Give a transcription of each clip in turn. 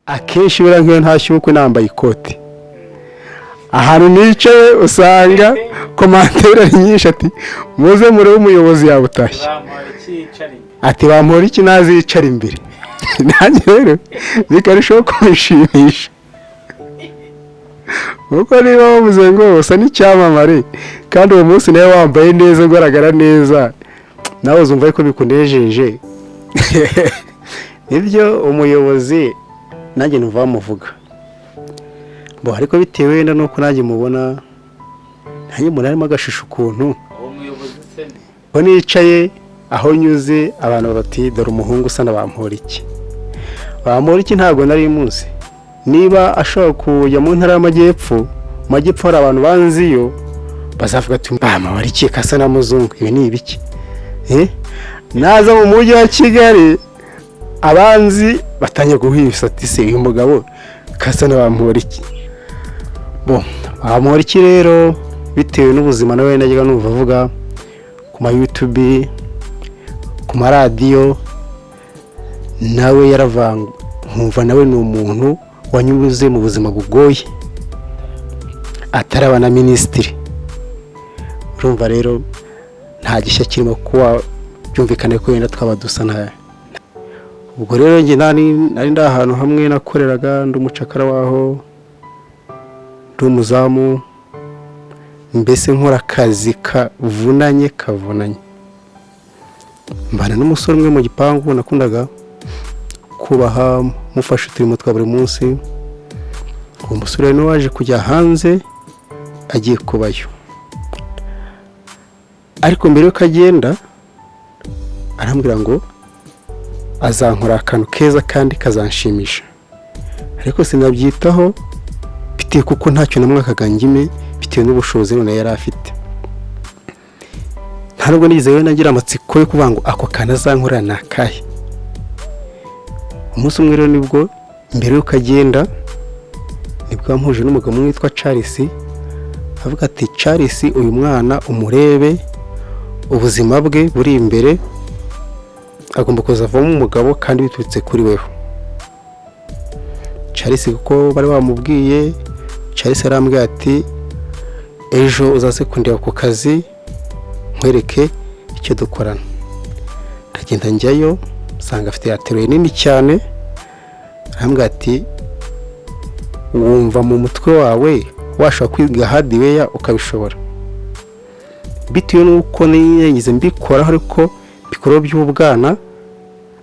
akenshi bira nk'iyo ntashyukwe nambaye ikoti ahantu nicaye usanga komantere ari nyinshi ati muze murebe umuyobozi yabutashye ati bampora iki nazicara imbere nanjye rero bikarushaho kumushimisha kuko niba bavuze ngo usa n'icyamamare kandi uwo munsi nawe wambaye neza ugaragara neza nawe uzumva ko bikunejeje ibyo umuyobozi nanjye numva bamuvuga bo ariko bitewe wenda nuko nanjye mubona nanjye mbona harimo agashusho ukuntu bo nicaye aho nyuze abantu bati dore umuhungu usa na Bamporiki. Bamporiki ntabwo nari muzi, niba ashobora kujya mu ntara y'amajyepfo hari abantu banziyo bazavuga ati Bamporiki kasa na muzungu, ibi ni ibiki? Naza mu mujyi wa Kigali abanzi batanye guhwisa ati se uyu mugabo kasa na Bamporiki. Bo Bamporiki rero bitewe n'ubuzima nawe najyaga numva avuga ku ma YouTube, ku maradiyo, nawe yaravanga nkumva nawe ni umuntu wanyuze mu buzima bugoye ataraba na minisitiri. Urumva rero nta gishya kirimo kuba byumvikane ko wenda twaba dusa nawe. Ubwo rero njye nari ndahantu hamwe nakoreraga ndi umucakara waho, ndi umuzamu, mbese nkora akazi kavunanye. Mbana n'umusore umwe mu gipangu nakundaga kubaha mufasha uturimo twa buri munsi. Uwo musore ni waje kujya hanze agiye kubayo, ariko mbere yuko agenda arambwira ngo azankora akantu keza kandi kazanshimisha, ariko sinabyitaho bitewe kuko ntacyo namwakaga ngime bitewe n'ubushobozi none yari afite. Ntabwo nizewe nagira amatsiko yo kuvuga ngo ako kana azankora nakahe. Umunsi umwe rero nibwo mbere yuko agenda nibwo yampuje n'umugabo witwa Charles, avuga ati Charles uyu mwana umurebe ubuzima bwe buri imbere, agomba kuzavamo umugabo kandi biturutse kuri weho. Charles kuko bari bamubwiye, Charles arambwira ati ejo uzaze kundeba ku kazi nkwereke icyo dukorana. Ndagenda njyayo sanga afite yateruye nini cyane, arambwira ati wumva mu mutwe wawe washaka kwiga hardware ukabishobora? Bitewe nuko niyigize mbikora ariko bikoro by'ubwana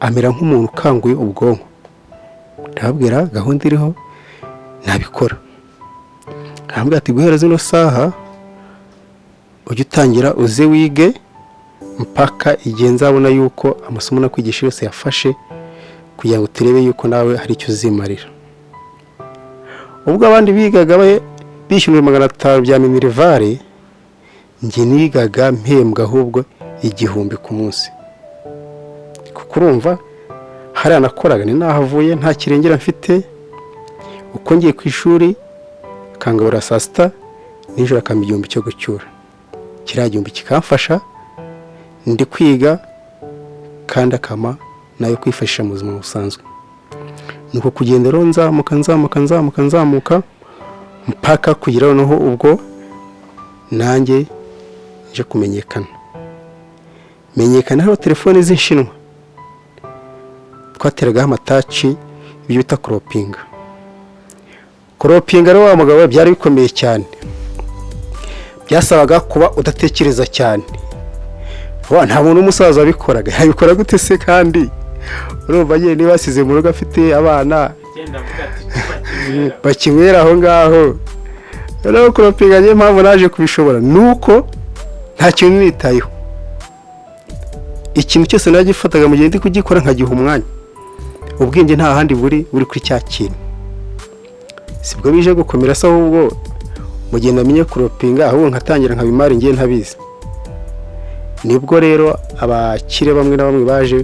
amera nk'umuntu ukanguye ubwonko. Ndabwira gahunda iriho nabikora. Arambwira ati guhera zino saha ujye utangira uze wige mpaka igihe nzabona yuko amasomo nakwigisha yose yafashe, kugira ngo turebe yuko nawe hari icyo uzimarira. Ubwo abandi bigaga bishyuye 500 bya minerivare, njye nigaga mpembwa ahubwo 1000 ku munsi. Kuko urumva hari anakoraga ni nahavuye nta kirengera mfite, uko ngiye ku ishuri kangabura saa sita nijoro akampa 1000 cyo gucyura. Kiriya 1000 kikamfasha ndi kwiga kandi akama nayo kwifashisha mu buzima busanzwe. Nuko kugenda rero nzamuka mpaka kugira noneho ubwo nanjye nje kumenyekana hano telefone z'inshinwa twateragaho amataci ibyo bita croppinga rero wa mugabo byari bikomeye cyane, byasabaga kuba udatekereza cyane. Nta muntu umusaza wabikoraga, yabikora gute se? Kandi urumva yeye niba asize mu rugo afite abana bakinywera aho ngaho. Rero croppinga nye mpamvu naje kubishobora nuko nta kintu nitayeho. Ikintu cyose nagifataga mu gihe ndi kugikora nkagiha umwanya, ubwenge nta handi buri kuri cya kintu. Sibwo bije gukomera se ahubwo mu gihe namenye croppinga ahubwo nkatangira nkabimara ngiye ntabizi. Nibwo rero abakire bamwe na bamwe baje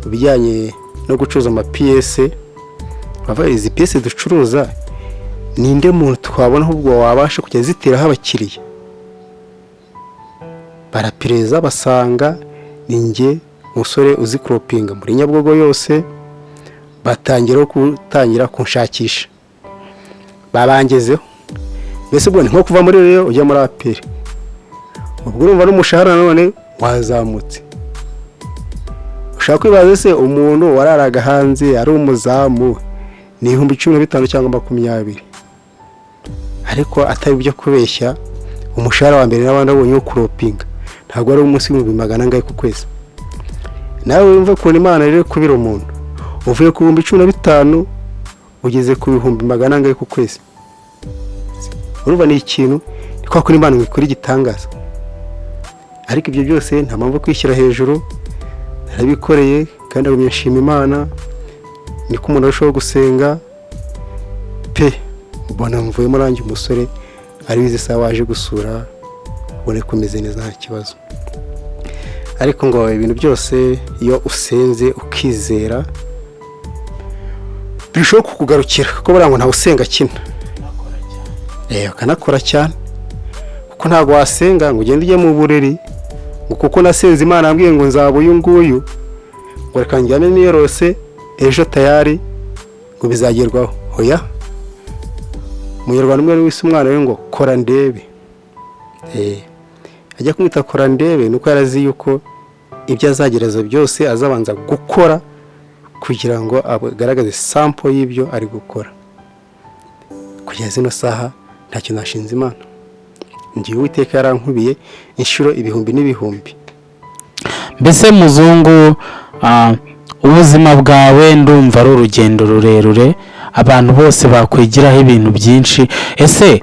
bijyanye no gucuruza ama PS, bavuga izi PS ducuruza ninde muntu twabona ahubwo wabasha kujya ziteraho abakiriya. Barapireza basanga ninjye umusore uzi croppinga muri Nyabugogo yose, gutangira kunshakisha, babangezeho. Mbese ubwo ni nko kuva muri rero ujya muri aperi, ubwo urumva n'umushahara none wazamutse. Ushaka kwibaza se umuntu wararaga hanze ari umuzamu ni 15,000 cyangwa 20, ariko atari byo kubeshya, umushahara wa mbere n'abandi abonye wo kuropinga ntabwo ari umunsi w'100 ngahe ku kwezi. Nawe wumva ko Imana rero kubira umuntu uvuye ku 15,000 ugeze ku 100 ngahe ku kwezi. Urumva ni ikintu ni kwa kuri Imana ngikora igitangaza. Ariko ibyo byose nta mpamvu kwishyira hejuru, narabikoreye kandi agumyashima Imana. Niko umuntu arushaho gusenga pe, mbona mvuye murangi umusore ari wize sawa waje gusura ubone kumeze neza nta kibazo. Ariko ngo ibintu byose iyo usenze ukizera bishoboka kukugarukira, kuko burangwa nta usenga kina ukanakora cyane, kuko ntabwo wasenga ngo ugende ujye mu bureri ngo kuko nasenze Imana yambwiye ngo nzaba uyu nguyu ngo reka njyane niyorose ejo tayari ngo bizagerwaho. Oya, Umunyarwanda umwe wese umwana we ngo kora ndebe. Ajya kumwita kora ndebe nuko yarazi yuko ibyo azagereza byose azabanza gukora kugira ngo agaragaze sample y'ibyo ari gukora. Kugeza zino saha ntacyo nashinze Imana, ngiye Uwiteka yarankubiye inshuro ibihumbi n'ibihumbi. Mbese muzungu, ubuzima bwawe ndumva ari urugendo rurerure, abantu bose bakwigiraho ibintu byinshi. Ese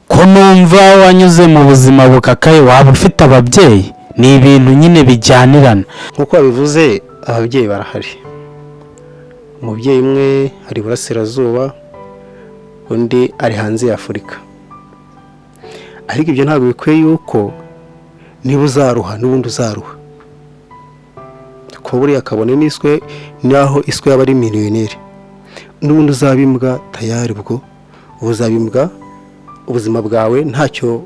ko numva wanyuze mu buzima bukakaye, waba ufite ababyeyi? Ni ibintu nyine bijyanirana nkuko babivuze. Ababyeyi barahari, umubyeyi umwe ari Burasirazuba, undi ari hanze ya Afurika. Ariko ibyo ntabwo bikwiye yuko niba uzaruha n'ubundi uzaruha, ko buriya kabone n'iswe naho iswe yaba ari miliyoneri, n'ubundi uzabimbwa tayari. Ubwo uzabimbwa ubuzima bwawe ntacyo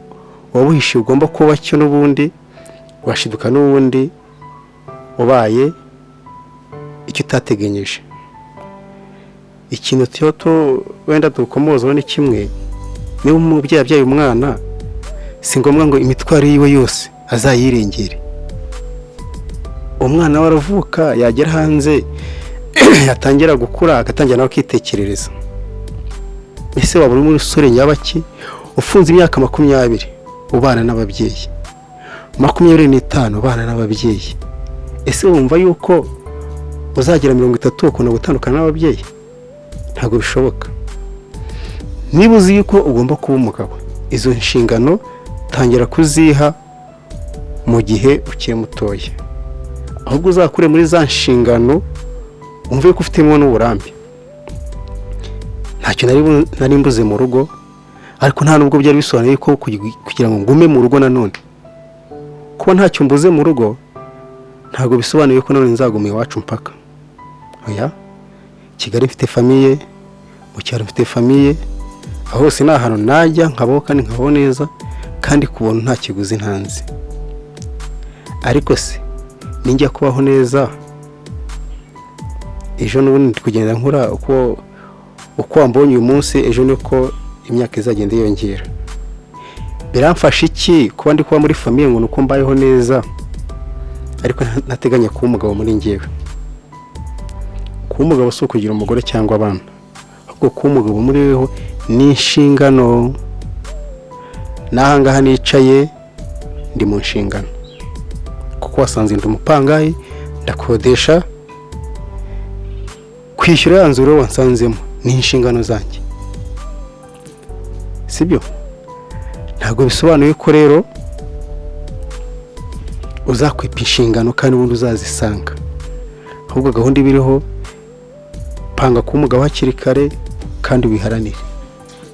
wabuhishe ugomba kuba cyo, n'ubundi washiduka n'ubundi ubaye icyo utateganyeje. Ikintu cyoto wenda dukomozaho ni kimwe, niba umubyeyi abyaye umwana si ngombwa ngo imitwaro yiwe yose azayirengere. Umwana waravuka yagera hanze yatangira gukura agatangira nawe kwitekerereza. Ese waba uri umusore nyabaki ufunze imyaka 20 ubana n'ababyeyi, 25 ubana n'ababyeyi, ese wumva yuko uzagira 30 ukunda gutandukana n'ababyeyi? Ntabwo bishoboka. Niba uzi yuko ugomba kuba umugabo, izo nshingano tangira kuziha mu gihe ukiri mutoya, ahubwo uzakure muri za nshingano umve ko ufitemo n'uburambe. Ntacyo nari mbuze mu rugo, ariko nta nubwo byari bisobanuye ko kugira ngo ngume mu rugo nanone. Kuba ntacyo mbuze mu rugo ntabwo bisobanuye ko none nzaguma iwacu mpaka. Oya, Kigali mfite famiye, mu cyaro mfite famiye, aho hose ni ahantu najya nkabaho kandi nkabaho neza, kandi kubona nta kiguzi ntanze. Ariko se ninjya kubaho neza ejo n'ubundi kugenda nkura uko wambonye uyu munsi, ejo niko imyaka izagenda yiyongera. Biramfasha iki kuba ndi kuba muri famiye ngo nuko mbayeho neza, ariko nateganya kuba umugabo muri njyewe? Kuba umugabo si ukugira umugore cyangwa abana, ahubwo kuba umugabo muri weho ni inshingano. Nahangaha nicaye ndi mu nshingano, kuko wasanze ndi umupangayi, ndakodesha, kwishyura ya nzu rero wansanzemo ni inshingano zanjye, sibyo? Ntabwo bisobanuye ko rero uzakwipa inshingano kandi ubundi uzazisanga, ahubwo gahunda ibiriho panga kuba umugabo hakiri kare kandi wiharanire.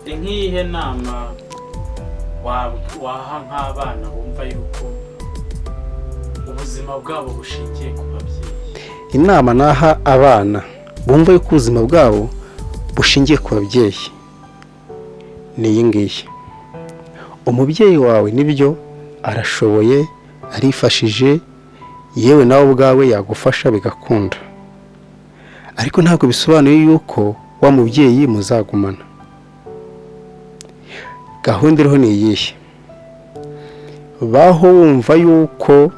Nk'iyihe nama waha nk'abana bumva yuko ubuzima bwabo bushingiye ku babyeyi? Inama naha abana bumva yuko ubuzima bwabo bushingiye ku babyeyi ni iyi ngiyi. Umubyeyi wawe nibyo arashoboye, arifashije, yewe nawe ubwawe yagufasha bigakunda, ariko ntabwo bisobanuye yuko wa mubyeyi muzagumana. Gahunda iriho ni iyihe? Baho wumva yuko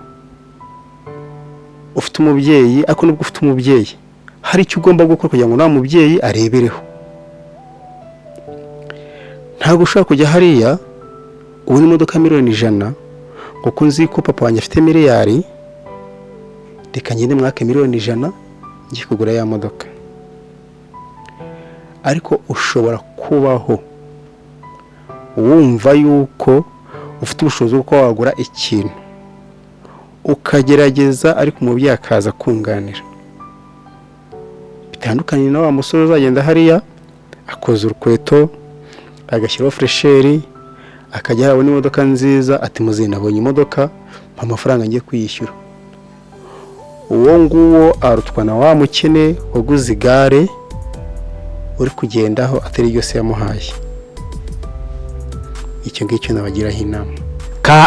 ufite umubyeyi, ariko nubwo ufite umubyeyi hari icyo ugomba gukora kugira ngo nta mubyeyi arebereho. Ntabwo ushobora kujya hariya ubona imodoka miliyoni 100 kuko nzi ko papa wanjye afite miliyari, reka ngende mwake miliyoni 100 ngiye kugura ya modoka. Ariko ushobora kubaho wumva yuko ufite ubushobozi bwo wagura ikintu ukagerageza, ariko umubyeyi akaza kunganira. Bitandukanye na wa musore uzagenda hariya akoza urukweto agashyiraho fresheri akajya abona imodoka nziza, ati muzi nabonye imodoka amafaranga ngiye kuyishyura. Uwo nguwo arutwa na wa mukene waguze igare uri kugendaho atari ryose yamuhaye. Icyo ngicyo nabagiraho inama.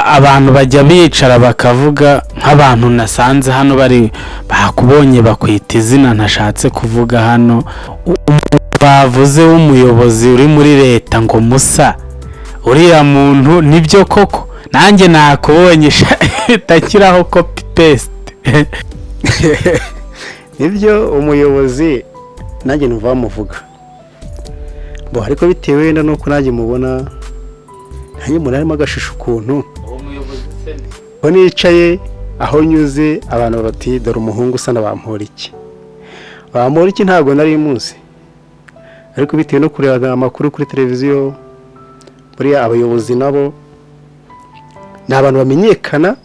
Abantu bajya bicara bakavuga nk'abantu nasanze hano bari bakubonye bakwita izina ntashatse kuvuga hano, bavuze w'umuyobozi uri muri leta ngo Musa, uriya muntu nibyo koko? Nanjye nakubonye takiraho copy paste. Nibyo umuyobozi nanjye numva bamuvuga, ariko bitewe wenda nuko nanjye mubona nanjye murarimo agashusho ukuntu ko nicaye aho nyuze abantu bati dore umuhungu usa na Bamporiki. Bamporiki ntabwo nari muzi, ariko bitewe no kureba amakuru kuri televiziyo, buriya abayobozi nabo ni abantu bamenyekana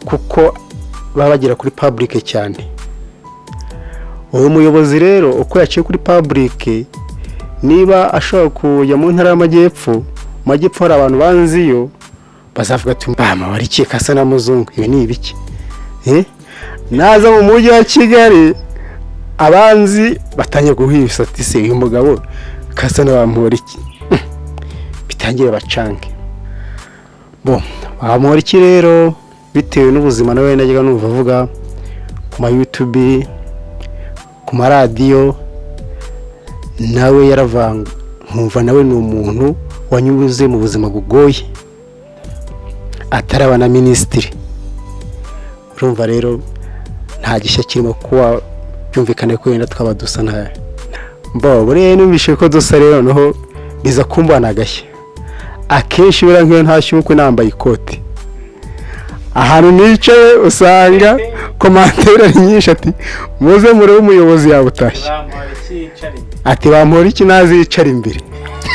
kuko baba bagera kuri public cyane. Uwo muyobozi rero uko yaciye kuri public, niba ashobora kujya mu ntara y'amajyepfo, hari abantu banziyo bazavuga ati Bamporiki kasa na muzungu, ibi ni ibiki? Naza mu mujyi wa Kigali abanzi batangiye guhisa ati se uyu mugabo kasa na Bamporiki, bitangiye bacange. Bamporiki rero bitewe n'ubuzima nawe najyaga numva avuga ku ma YouTube, ku maradiyo, nawe yaravanga nkumva nawe ni umuntu wanyuze mu buzima bugoye ataraba na minisitiri. Urumva rero nta gishya kirimo kuba byumvikane ko wenda twaba dusa nta buriya numvishe ko dusa rero noneho biza kumbana agashya. Akenshi buriya nk'iyo ntashye uko nambaye ikoti, ahantu nicaye usanga komantere nyinshi ati muze murebe umuyobozi yabutashye, ati Bamporiki nazicara imbere.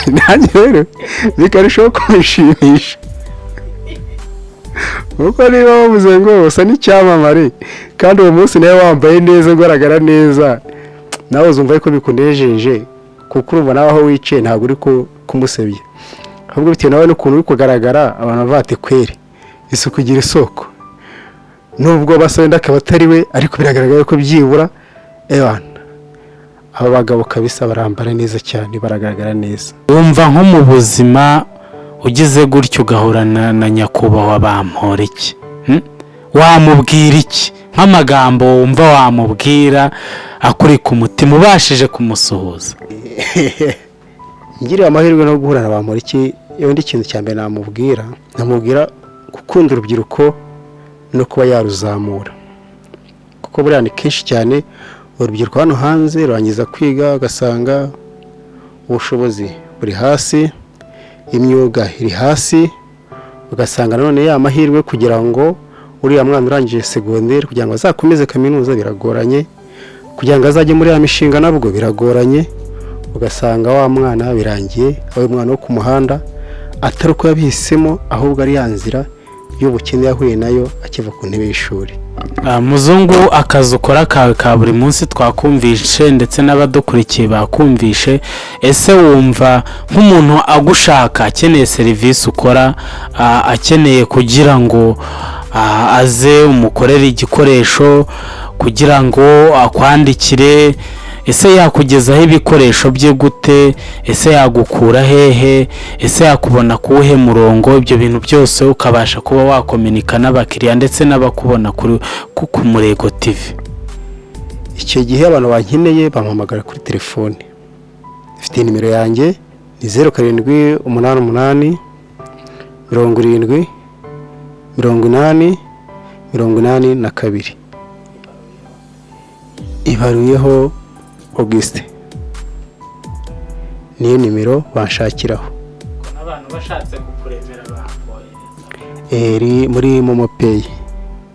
Nanjye rero bikarushaho kumushimisha kuko niba bavuze ngo usa n'icyamamare kandi uwo munsi nawe wambaye neza ugaragara neza, nawe uzumva ko bikunejeje kuko urumva nawe aho wicaye ntabwo uri kumusebya, ahubwo bitewe nawe n'ukuntu uri kugaragara abantu bavate kwere isuku igira isoko. Nubwo basenda akaba atari we, ariko biragaragara ko byibura aba bagabo kabisa barambara neza cyane, baragaragara neza. Wumva nko mu buzima ugize gutyo ugahorana na nyakubahwa Bamporiki, wamubwira iki? Nk'amagambo wumva wamubwira akuri ku mutima ubashije kumusuhuza. Ngiriye amahirwe no guhura na Bamporiki, ndi ikintu cya mbere namubwira gukunda urubyiruko no kuba yaruzamura, kuko buriya ni kenshi cyane urubyiruko hano hanze rurangiza kwiga ugasanga ubushobozi buri hasi, imyuga iri hasi, ugasanga none ya mahirwe kugira ngo uriya mwana urangije segonderi kugira ngo azakomeze kaminuza biragoranye, kugira ngo azajye muri ya mishinga nabwo biragoranye. Ugasanga wa mwana birangiye aho umwana wo ku muhanda atari uko yabihisemo, ahubwo ari yanzira y'ubukene yahuye nayo akiva ku ntebe y'ishuri. Muzungu, akazi ukora kawe ka buri munsi twakumvishe ndetse n'abadukurikiye bakumvishe, ese wumva nk'umuntu agushaka akeneye serivisi ukora, akeneye kugira ngo aze umukorere igikoresho kugira ngo akwandikire, ese yakugezaho ibikoresho bye gute? Ese yagukura hehe? Ese yakubona kuwuhe murongo? Ibyo bintu byose ukabasha kuba wakominika n'abakiriya ndetse n'abakubona ku Murego TV. icyo gihe abantu bankeneye bampamagara kuri telefone. Ifite nimero yanjye ni 0788 70 80 ibaruyeho Auguste. Niyo nimero banshakiraho. Abantu bashatse kukuremera bakohereza. Eri muri Momo Pay.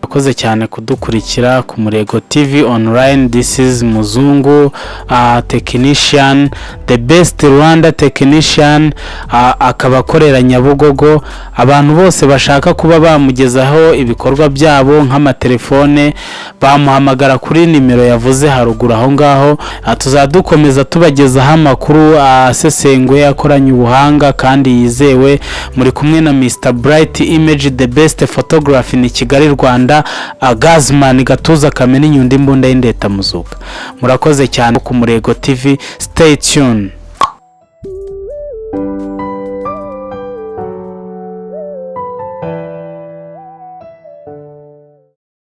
Akoze cyane kudukurikira ku Murego TV online. This is Muzungu, technician, the best Rwanda technician, akaba akorera Nyabugogo. Abantu bose bashaka kuba bamugezaho ibikorwa byabo nk'amatelefone bamuhamagara kuri nimero yavuze haruguru aho ngaho. Tuzadukomeza tubagezaho amakuru asesenguye akoranye ubuhanga kandi yizewe. Muri kumwe na Mr Bright Image, the best photography ni Kigali Rwanda, Gazman Gatuza Kamena Inyundi Mbunda y'Indeta Muzuka. Murakoze cyane ku Murego TV. Stay tuned.